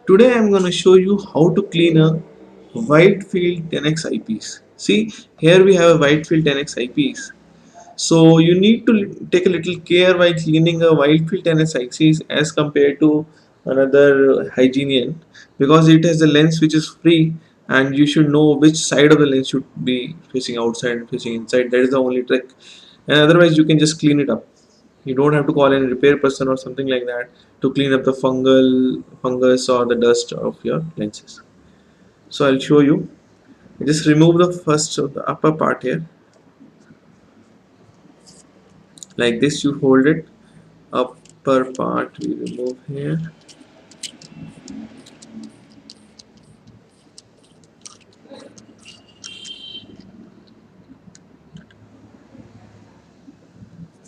Today I'm going to show you how to clean a wide field 10x eyepiece. See, here we have a wide field 10x eyepiece. So you need to take a little care while cleaning a wide field 10x eyepiece as compared to another Hygenian, because it has a lens which is free and you should know which side of the lens should be facing outside and facing inside. That is the only trick, and otherwise you can just clean it up. You don't have to call any repair person or something like that to clean up the fungus or the dust of your lenses. So I'll show you. Just remove the first of the upper part here. Like this, you hold it. Upper part we remove here.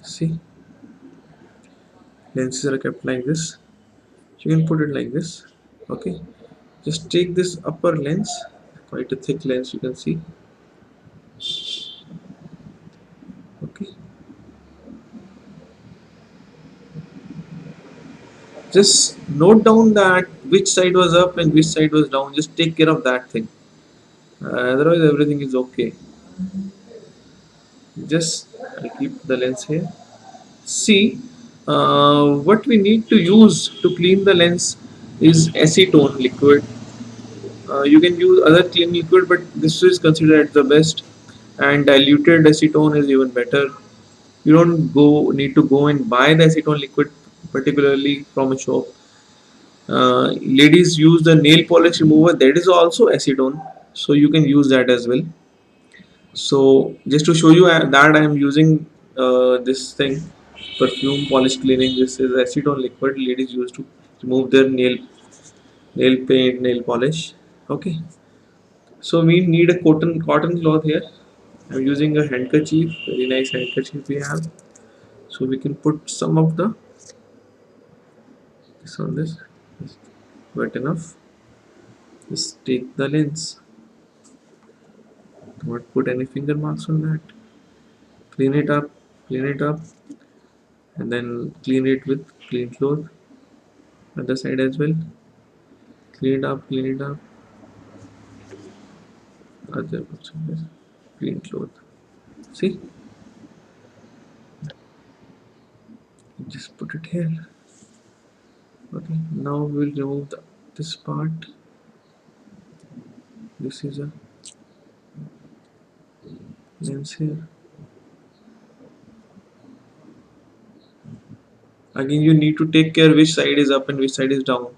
See, lenses are kept like this. You can put it like this. Okay. Just take this upper lens, quite a thick lens you can see. Okay. Just note down that which side was up and which side was down. Just take care of that thing. Otherwise everything is okay. Just I'll keep the lens here. See, what we need to use to clean the lens is acetone liquid. You can use other clean liquid, but this is considered the best, and diluted acetone is even better. You don't need to go and buy the acetone liquid particularly from a shop. Ladies use the nail polish remover, that is also acetone, so you can use that as well. So just to show you that I am using this thing, perfume polish cleaning. This is acetone liquid ladies use to remove their nail paint, nail polish. Okay, so we need a cotton cloth here. I'm using a handkerchief, very nice handkerchief we have. So we can put some of this on this. Just wet enough. Just take the lens. Don't put any finger marks on that. Clean it up, clean it up, and then clean it with clean cloth. Other side as well. Clean it up, clean it up. Other side, clean cloth. See, just put it here. Okay, now we'll remove this part. This is a lens here. Again, you need to take care which side is up and which side is down.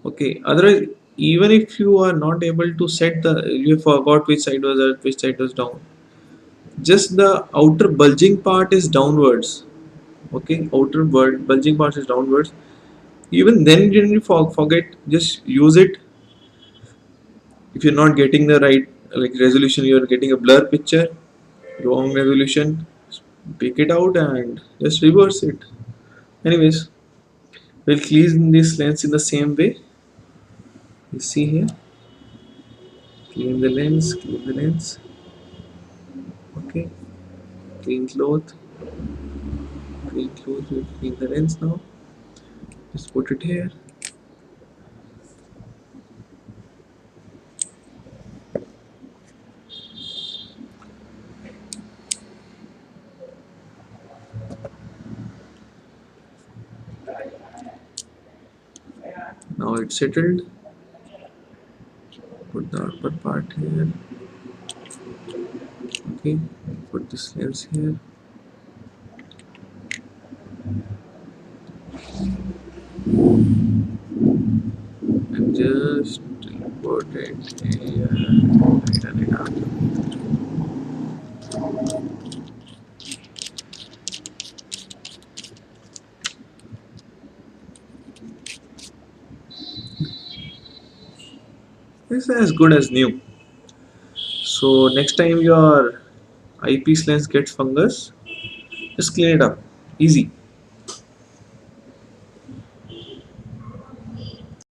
Okay, otherwise, even if you are not able to set you forgot which side was up, which side was down, just the outer bulging part is downwards. Okay, outer bulging part is downwards. Even then, when you forget, just use it. If you're not getting the right like resolution, you're getting a blur picture, wrong resolution, pick it out and just reverse it. Anyways, we'll clean this lens in the same way. You see here, clean the lens, clean the lens. Okay, clean cloth, clean cloth. We'll clean the lens now. Just put it here. Now it's settled. Put the upper part here. Okay, put this lens here. And just put it here. Tighten it up. This is as good as new. So next time your eyepiece lens gets fungus, just clean it up. Easy.